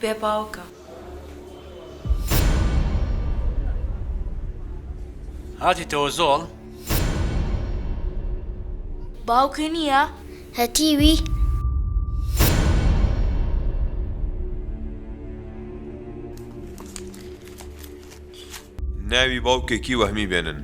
بێ باوکە. هاتیتەوە زۆڵ؟ باوکە نییە؟ هەتیوی ناوی باوکێکی وەهمی بێنن.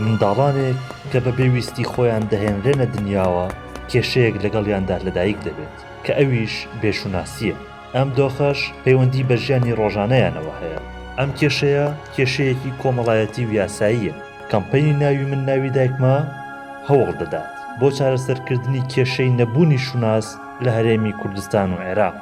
منداڵانێک کە بە پێویستی خۆیان دەهێنرێنە دنیاوە کێشەیەک لەگەڵیاندا لەدایک دەبێت کە ئەویش بێشوناسیە. ئەم دۆخەش پەیوەندی بە ژیانی ڕۆژانەیانەوە هەیە. ئەم کێشەیە کێشەیەکی کۆمەڵایەتی و یاساییە. کەمپەینی ناوی من ناوی دایکما هەوڵ دەدات بۆ چارەسەرکردنی کێشەی نەبوونی شوناس لە هەرێمی کوردستان و عێراق.